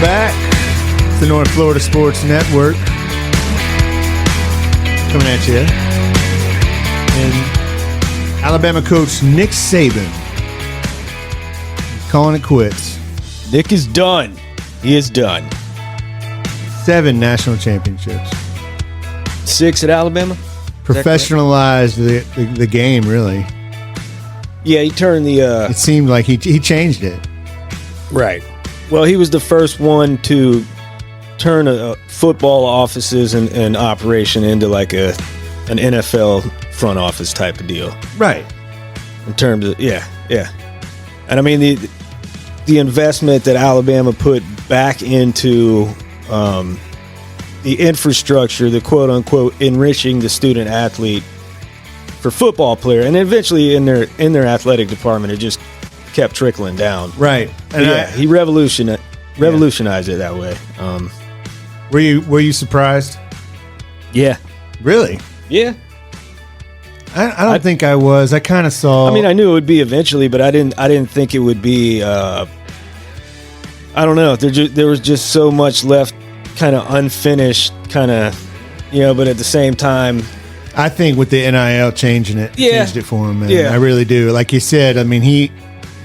Welcome back to the North Florida Sports Network. Coming at you. And Alabama coach Nick Saban calling it quits. Nick is done. He is done. 7 national championships. 6 at Alabama? Professionalized the game, really. Yeah, he turned the... It seemed like he changed it. Right. Well, he was the first one to turn a football offices and operation into like an NFL front office type of deal. Right. In terms of, yeah. And I mean, the investment that Alabama put back into the infrastructure, the quote-unquote enriching the student athlete for football player, and eventually in their athletic department, it just kept trickling down. Right. And he revolutionized it that way. Were you surprised? Yeah. Really? Yeah. I don't think I was. I kind of saw. I mean, I knew it would be eventually, but I didn't think it would be. I don't know. There was just so much left, kind of unfinished, kind of, But at the same time, I think with the NIL changing it, changed it for him. Man. Yeah. I really do. Like you said, I mean, he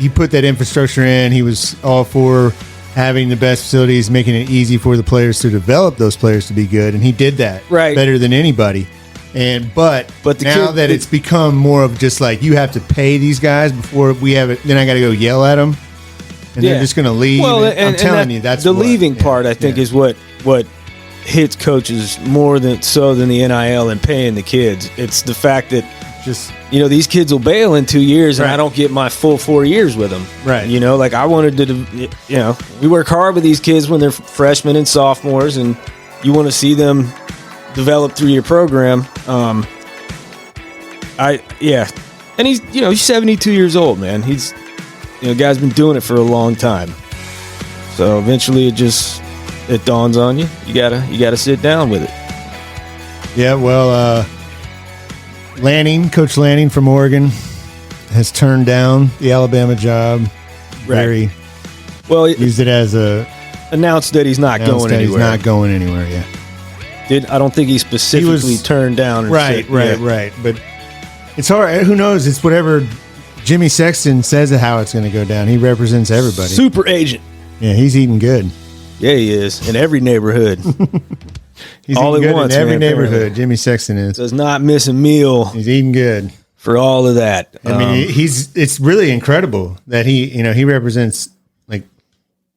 put that infrastructure in. He was all for having the best facilities, making it easy for the players to develop those players to be good, and he did that better than anybody. But now that it's become more of just like you have to pay these guys before we have it, then I got to go yell at them, and they're just going to leave. Well, I'm telling you, that's the leaving part. I think is what hits coaches more than the NIL and paying the kids. It's the fact that these kids will bail in 2 years, and I don't get my full 4 years with them. Right. Like I wanted to. We work hard with these kids when they're freshmen and sophomores, and you want to see them develop through your program. And he's 72 years old, man. He's guy's been doing it for a long time. So eventually it dawns on you. You gotta sit down with it. Yeah, well, Coach Lanning from Oregon has turned down the Alabama job. Right. Used it as announced that he's not going anywhere. He's not going anywhere yet. I don't think he specifically turned down. Right. But it's hard. Who knows? It's whatever Jimmy Sexton says how it's going to go down. He represents everybody. Super agent. Yeah, he's eating good. Yeah, he is. In every neighborhood. He's all eating good in every neighborhood. Apparently. Jimmy Sexton is. Does not miss a meal. He's eating good. For all of that. I mean, it's really incredible that he represents like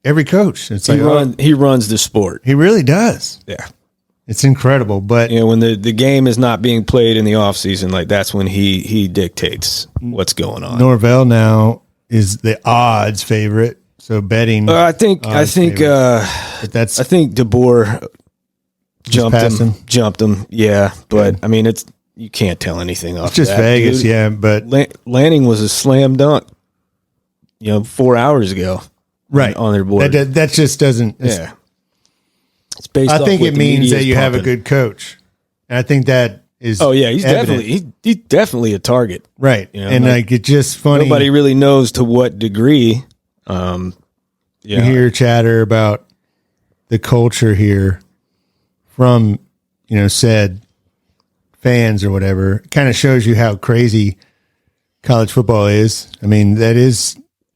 every coach. It's he runs the sport. He really does. Yeah. It's incredible, but when the game is not being played in the offseason, like that's when he dictates what's going on. Norvell now is the odds favorite, so betting. I think DeBoer jumped him. Yeah, but I mean you can't tell anything off. It's just that, Vegas, dude. Yeah. But Lanning was a slam dunk. 4 hours ago, right on their board. That just doesn't. Yeah. It's based I think it means that you have a good coach. And I think that is he's definitely a target. Right. And it's just funny. Nobody really knows to what degree. You hear chatter about the culture here from, said fans or whatever. It kind of shows you how crazy college football is. I mean,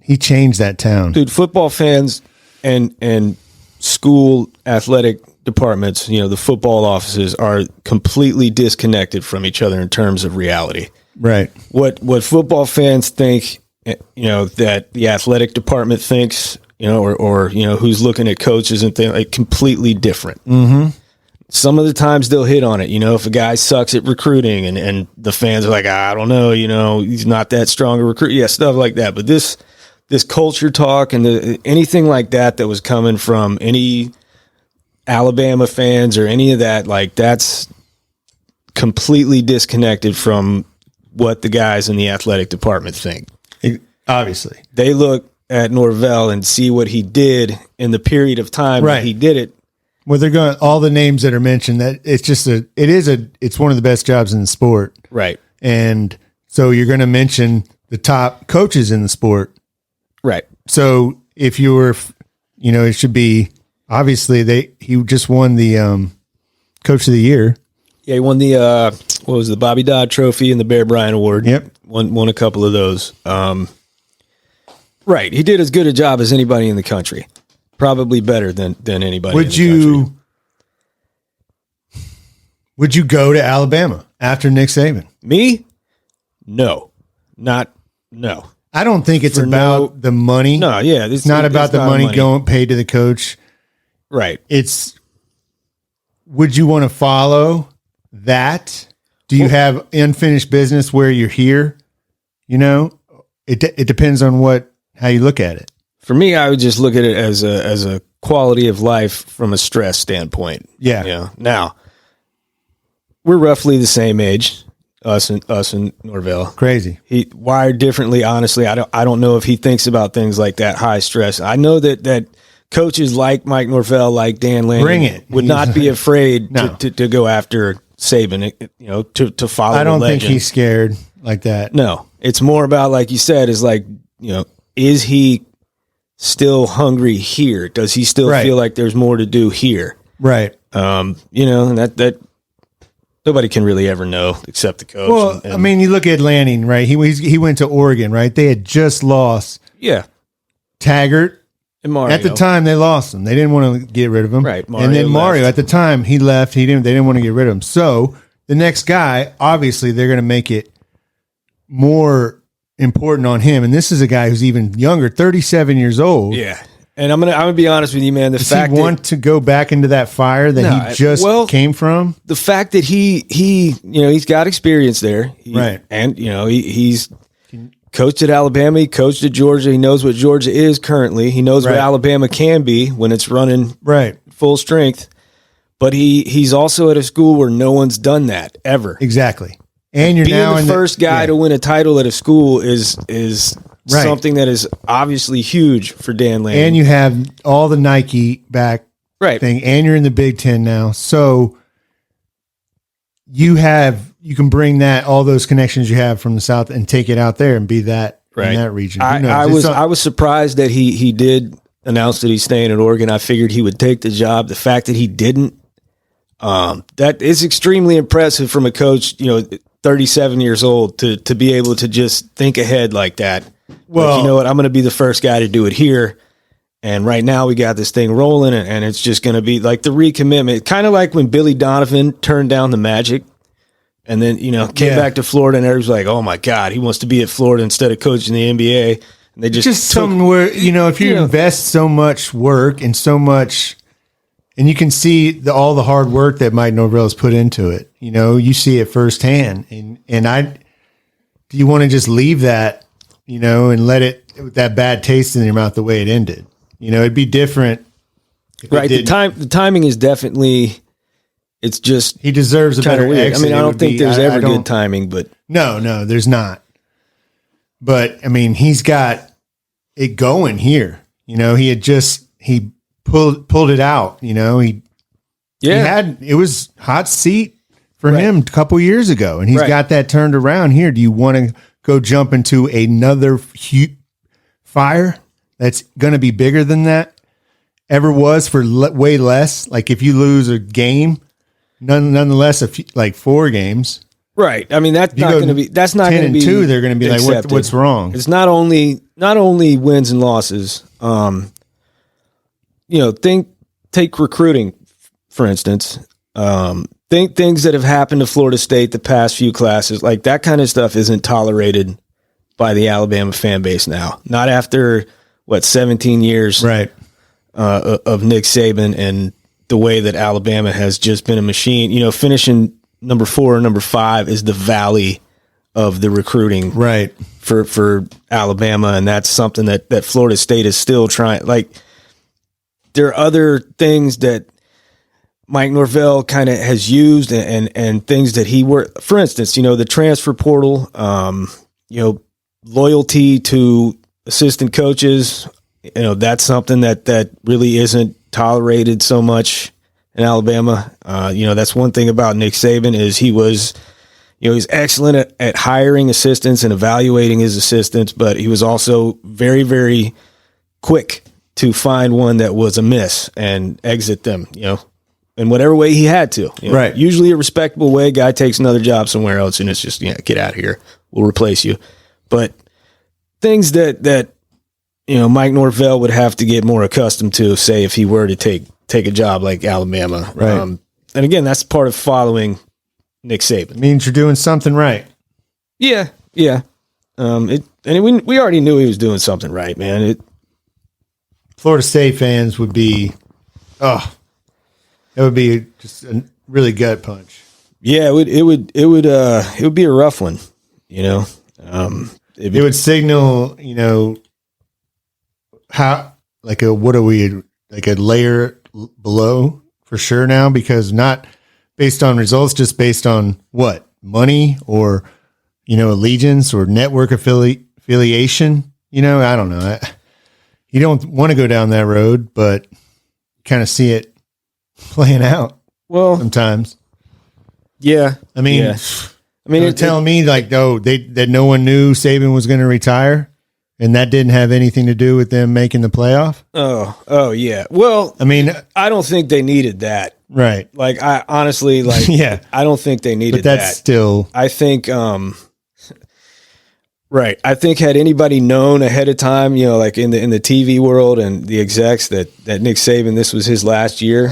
he changed that town. Dude, football fans and school athletic departments, the football offices are completely disconnected from each other in terms of reality. Right. What football fans think, that the athletic department thinks, or who's looking at coaches and things, like completely different. Mm-hmm. Some of the times they'll hit on it, if a guy sucks at recruiting and the fans are like, I don't know, he's not that strong a recruit. Yeah, stuff like that. But this culture talk and anything like that was coming from any Alabama fans or any of that, like that's completely disconnected from what the guys in the athletic department think. Obviously. They look at Norvell and see what he did in the period of time that he did it. Well, they're going all the names that are mentioned. That it's one of the best jobs in the sport, right? And so you're going to mention the top coaches in the sport, right? So if you were, it should be obviously he just won the Coach of the Year. Yeah, he won the the Bobby Dodd Trophy and the Bear Bryant Award. Yep, won a couple of those. Right, he did as good a job as anybody in the country. Probably better than anybody. Would you go to Alabama after Nick Saban? Me? No. I don't think it's about the money. No, yeah. It's not about the money going paid to the coach. Right. Would you want to follow that? Do you have unfinished business where you're here? You know, it depends on how you look at it. For me, I would just look at it as a quality of life from a stress standpoint. Yeah. You know? Now, we're roughly the same age, us and Norvell. Crazy. He wired differently. Honestly, I don't know if he thinks about things like that, high stress. I know that coaches like Mike Norvell, like Dan Lanning, would not be afraid to go after Saban. You know, to follow. I don't think he's scared like that. No, it's more about, like you said, is like, you know, is he still hungry here? Does he still feel like there's more to do here? Right. You know, and that nobody can really ever know except the coach. Well, I mean, you look at Lanning, right? He went to Oregon, right? They had just lost. Yeah. Taggart. And Mario. At the time, they lost him. They didn't want to get rid of him. Right. And then Mario, at the time, he left. They didn't want to get rid of him. So the next guy, obviously, they're going to make it more important on him. And this is a guy who's even younger, 37 years old. Yeah. And I'm gonna be honest with you, man. Does he want to go back into that fire that he just came from? The fact that he you know, he's got experience there, right? And you know, he's coached at Alabama, he coached at Georgia. He knows what Georgia is currently. He knows what Alabama can be when it's running full strength. But he's also at a school where no one's done that ever. Exactly. And you're being now the first guy to win a title at a school is something that is obviously huge for Dan Lanning. And you have all the Nike back thing, and you're in the Big Ten now. So you can bring all those connections you have from the South and take it out there and be that in that region. I was surprised that he did announce that he's staying at Oregon. I figured he would take the job. The fact that he didn't, that is extremely impressive from a coach, you know, 37 years old to be able to just think ahead like that. Well, like, you know what? I'm going to be the first guy to do it here. And right now we got this thing rolling, and it's just going to be like the recommitment. Kind of like when Billy Donovan turned down the Magic and then, you know, came back to Florida, and everybody's like, oh my God, he wants to be at Florida instead of coaching the NBA. And they just something where, you know, if you invest so much work and so much, and you can see all the hard work that Mike Norvell has put into it, you know, you see it firsthand. And do you want to just leave that, you know, and let it, with that bad taste in your mouth, the way it ended? You know, it'd be different. Right. The timing is definitely, it's just, he deserves a better exit. I mean, I don't think there's ever good timing, but no, there's not. But I mean, he's got it going here. You know, he pulled it out. You know, it was hot seat for him a couple years ago, and he's got that turned around here. Do you want to go jump into another fire that's going to be bigger than that ever was for way less? Like if you lose a game, nonetheless, like 4 games. Right. I mean, that's not going to be 10 and 2. They're going to be accepted. Like, what's wrong? It's not only wins and losses. You know, take recruiting, for instance. Think things that have happened to Florida State the past few classes, like that kind of stuff isn't tolerated by the Alabama fan base now. Not after 17 years of Nick Saban and the way that Alabama has just been a machine. You know, finishing number 4 or number 5 is the valley of the recruiting for Alabama, and that's something that Florida State is still trying. Like, there are other things that Mike Norvell kind of has used and things that he worked. For instance, you know, the transfer portal, you know, loyalty to assistant coaches, you know, that's something that really isn't tolerated so much in Alabama. You know, that's one thing about Nick Saban is he was, you know, he's excellent at hiring assistants and evaluating his assistants, but he was also very, very quick to find one that was amiss and exit them, in whatever way he had to. Right. Usually a respectable way. Guy takes another job somewhere else, and it's just, get out of here. We'll replace you. But things that Mike Norvell would have to get more accustomed to, say, if he were to take a job like Alabama. Right. And again, that's part of following Nick Saban. It means you're doing something right. Yeah. Yeah. We already knew he was doing something right, man. Florida State fans would be, it would be just a really gut punch. Yeah, it would be a rough one, It would signal, how, like a layer below for sure now, because not based on results, just based on what? Money or, allegiance or network affiliation. I don't know. You don't want to go down that road, but kind of see it playing out. Well, sometimes. Yeah. You're telling me that no one knew Saban was going to retire, and that didn't have anything to do with them making the playoff? Oh yeah. Well, I don't think they needed that. Right. I honestly, yeah. I don't think they needed that. But that's still. I think, right. I think had anybody known ahead of time, in the TV world and the execs that Nick Saban, this was his last year,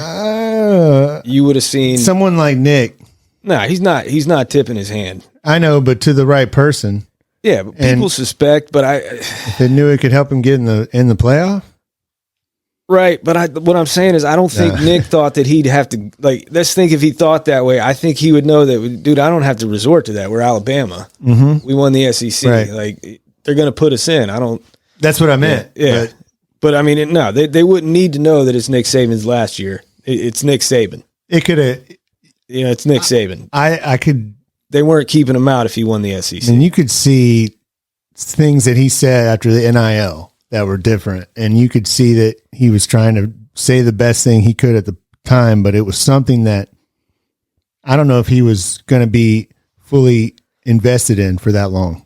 you would have seen someone like Nick. Nah, he's not tipping his hand. I know, but to the right person. Yeah, but people suspect, but if they knew it could help him get in the playoff. Right, but what I'm saying is I don't think Nick thought that he'd have to, let's think if he thought that way. I think he would know that, dude, I don't have to resort to that. We're Alabama. Mm-hmm. We won the SEC. Right. They're going to put us in. That's what I meant. Yeah. But they wouldn't need to know that it's Nick Saban's last year. It's Nick Saban. It could have. It's Nick Saban. I could. They weren't keeping him out if he won the SEC. And you could see things that he said after the NIL that were different. And you could see that he was trying to say the best thing he could at the time, but it was something that I don't know if he was going to be fully invested in for that long.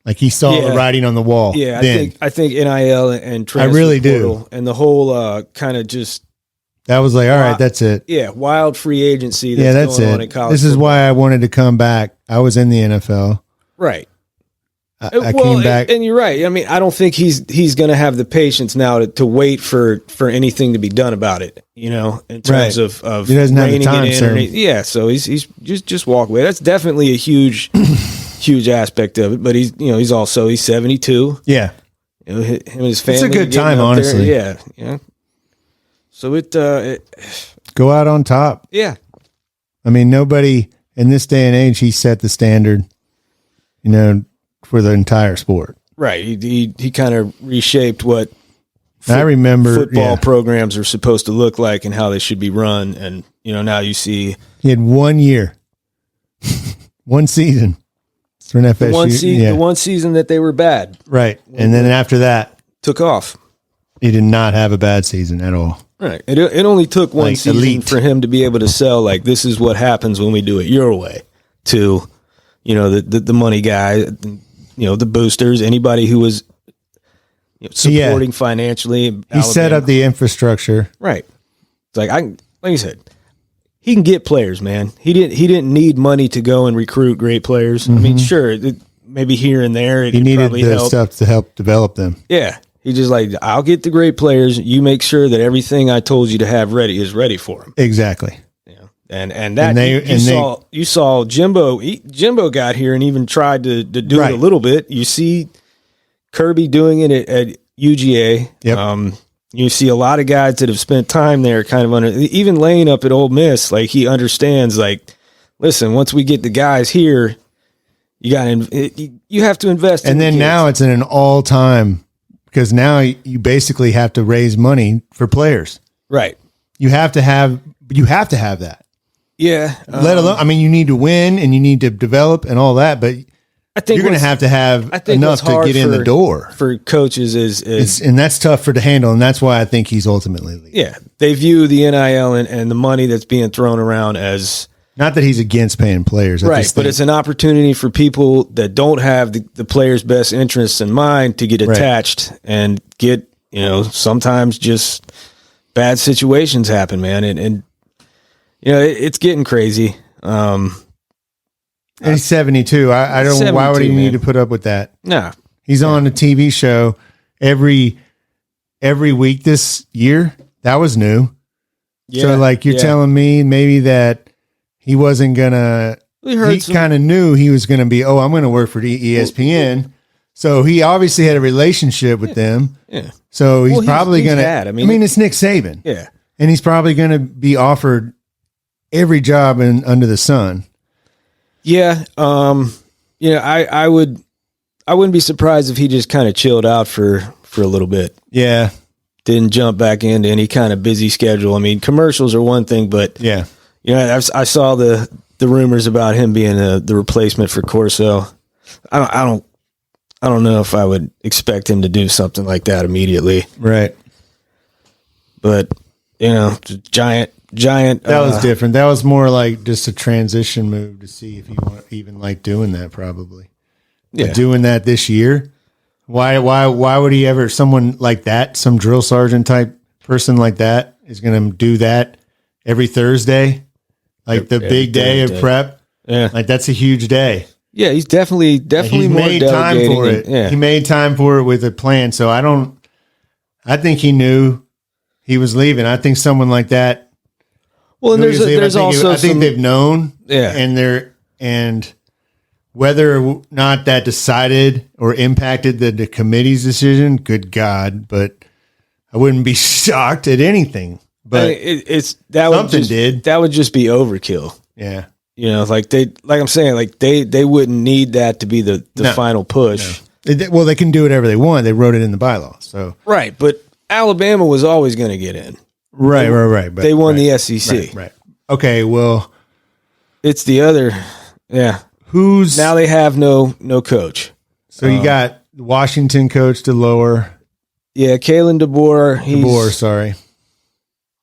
Like he saw the writing on the wall. Yeah, I think NIL and transfer I really portal do. And the whole kind of just that was like, all right, that's it. Yeah, wild free agency that's going on in college. This is why I wanted to come back. I was in the NFL. Right. I came back. And you're right. I don't think he's going to have the patience now to wait for anything to be done about it, in terms of he doesn't have the time, sir. Yeah, so he's just walk away. That's definitely a huge huge aspect of it, but he's also 72. Yeah. Him and his family. It's a good time, honestly. There. Yeah. So it go out on top. Yeah. Nobody in this day and age, he set the standard, for the entire sport. Right. He kind of reshaped what I remember football programs are supposed to look like and how they should be run. And, now you see he had 1 year, one season for an FSU. The one season that they were bad. Right. And then after that took off. He did not have a bad season at all. Right. It only took one season for him to be able to sell, this is what happens when we do it your way, to, the money guy, the boosters, anybody who was supporting financially. He set up the infrastructure. Right. It's like you said, he can get players, man. He didn't need money to go and recruit great players. Mm-hmm. Sure, maybe here and there. He needed the stuff to help develop them. Yeah. He just I'll get the great players. You make sure that everything I told you to have ready is ready for them. Exactly. You saw Jimbo. Jimbo got here and even tried to do it a little bit. You see Kirby doing it at UGA. Yep. You see a lot of guys that have spent time there, kind of even Lane up at Ole Miss. He understands. Listen, once we get the guys here, you have to invest. And then now it's in an all-time. Because now you basically have to raise money for players. Right. You have to have that. Yeah. Let alone, you need to win and you need to develop and all that, but I think you're going to have enough to get in the door. For coaches is and that's tough to handle, and that's why I think he's ultimately leaving. Yeah. They view the NIL and the money that's being thrown around as... Not that he's against paying players. Right, but it's an opportunity for people that don't have the players' best interests in mind to get attached and get, sometimes just bad situations happen, man. And it's getting crazy. And he's 72. I don't know. Why would he need to put up with that? No. He's on a TV show every week this year. That was new. Yeah, so you're telling me maybe that he wasn't gonna. He kind of knew he was gonna be. Oh, I'm gonna work for the ESPN. So he obviously had a relationship with them. Yeah. So he's probably gonna. I mean, it's Nick Saban. Yeah. And he's probably gonna be offered every job under the sun. Yeah. I wouldn't be surprised if he just kind of chilled out for a little bit. Yeah. Didn't jump back into any kind of busy schedule. I mean, commercials are one thing, but yeah, I saw the rumors about him being the replacement for Corso. I don't know if I would expect him to do something like that immediately. Right. But giant. That was different. That was more like just a transition move to see if he even like doing that. Probably. Yeah. But doing that this year. Why would he ever, someone like that, some drill sergeant type person like that is going to do that every Thursday? Like the big day of prep? Yeah. Like that's a huge day. Yeah, he's definitely he more made time for it. Yeah. He made time for it with a plan. So I think he knew he was leaving. I think someone like that. Well, and I think they've known. Yeah. And whether or not that decided or impacted the committee's decision, good God, but I wouldn't be shocked at anything. But something did. That would just be overkill. Yeah. I'm saying, they wouldn't need that to be the final push. No. Well, they can do whatever they want. They wrote it in the bylaws. So right, but Alabama was always going to get in. Right. But, they won the SEC. Right. Okay, well, it's the other. Yeah. Who's now they have no coach. So you got Washington coach to lower. Yeah, Kalen DeBoer. Sorry.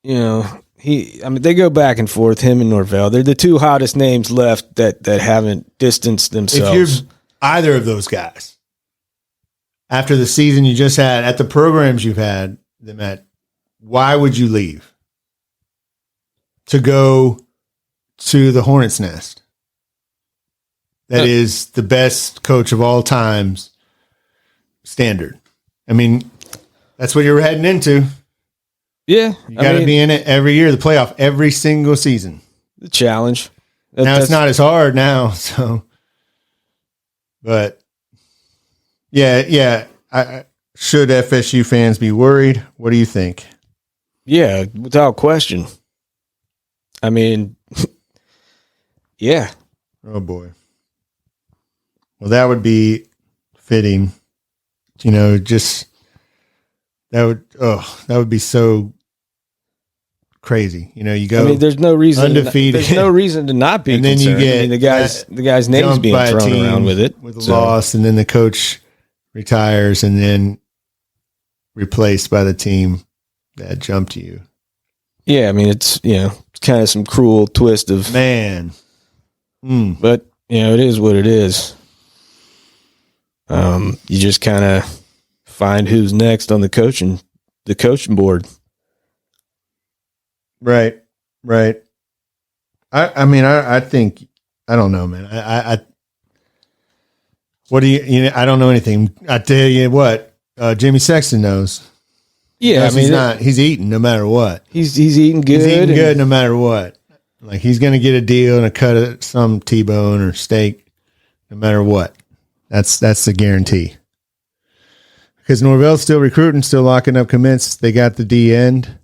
They go back and forth, him and Norvell. They're the two hottest names left that haven't distanced themselves. If you're either of those guys, after the season you just had, at the programs you've had them at, why would you leave to go to the Hornets' Nest? That is the best coach of all times standard. I mean, that's what you're heading into. Yeah. You got to be in it every year, the playoff, every single season. The challenge. Now it's not as hard now. So, but yeah. Should FSU fans be worried? What do you think? Yeah, without question. I mean, yeah. Oh boy. Well, that would be fitting. Just that would be so crazy. You go. I mean, there's no reason undefeated. There's no reason to not be. And then concerned. you get the guy's name's being thrown around with it with a loss, and then the coach retires, and then replaced by the team that jumped you. Yeah, I mean, it's kind of some cruel twist of man, but it is what it is. You just kind of find who's next on the coaching board. Right. I think, I don't know, man. What do I don't know anything. I tell you what, Jimmy Sexton knows. Yeah. He's eating no matter what. He's eating good. He's eating good no matter what. Like he's going to get a deal and a cut of some T-bone or steak no matter what. That's the guarantee. Because Norvell's still recruiting, still locking up commits. They got the D end.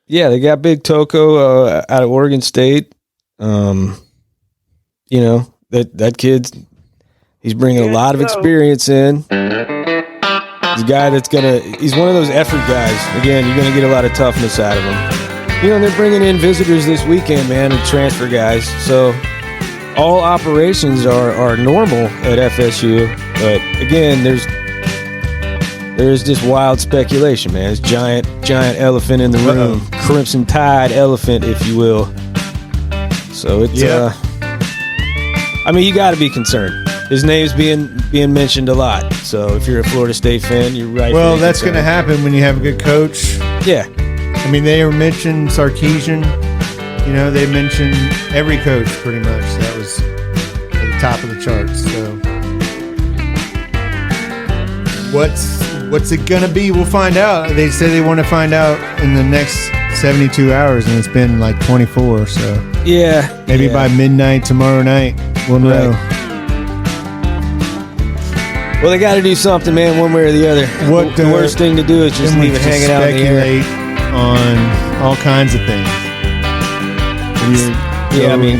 Yeah, they got Big Toko out of Oregon State. That kid, he's bringing a lot of experience in. He's a guy he's one of those effort guys. Again, you're going to get a lot of toughness out of him. They're bringing in visitors this weekend, man, and transfer guys. So all operations are normal at FSU. But again, there's just wild speculation, man. It's giant elephant in the room. Crimson Tide elephant, if you will. So it's, you got to be concerned. his name's being mentioned a lot. So if you're a Florida State fan, you're right. Well, that's going to happen when you have a good coach. Yeah. I mean, they mentioned Sarkisian. You know, they mentioned every coach pretty much. That was at the top of the charts. So what's it going to be? We'll find out. They said they want to find out in the next 72 hours, and it's been like 24. So yeah, maybe by midnight tomorrow night, we'll know. Right. Well, they got to do something, man, one way or the other. The worst thing to do is just leave it hanging out in the air. Speculate on all kinds of things. Yeah, I mean,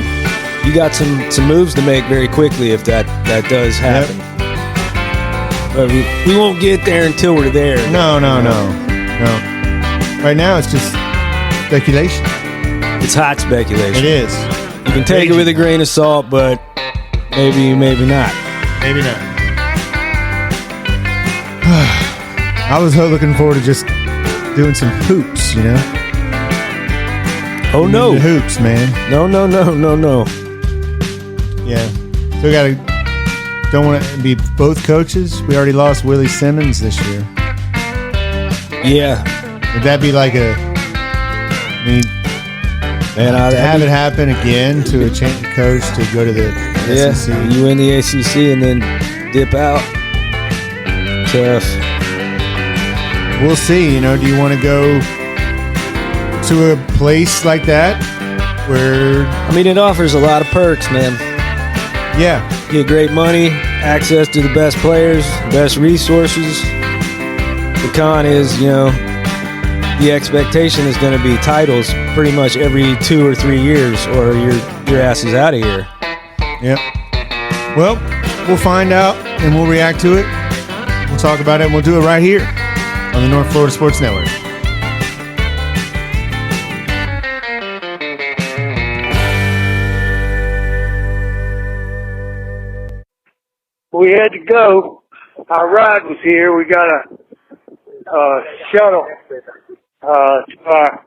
you got some moves to make very quickly if that does happen. Yep. But we won't get there until we're there. No. Right now, it's just speculation. It's hot speculation. It is. You can take it with a grain of salt, but maybe not. Maybe not. I was looking forward to just doing some hoops, you know? Oh, no. The hoops, man. No. Yeah. So don't want to be both coaches. We already lost Willie Simmons this year. Yeah. Would that be like to have it happen again to a change of coach to go to the SEC? Yeah, you win the ACC and then dip out. Tough. We'll see. You know, do you want to go to a place like that where... I mean, it offers a lot of perks, man. Yeah. You get great money, access to the best players, best resources. The con is, you know, the expectation is going to be titles pretty much every 2 or 3 years, or your ass is out of here. Yep. Well, we'll find out and we'll react to it. We'll talk about it and we'll do it right here on the North Florida Sports Network. We had to go. Our ride was here. We got a shuttle to our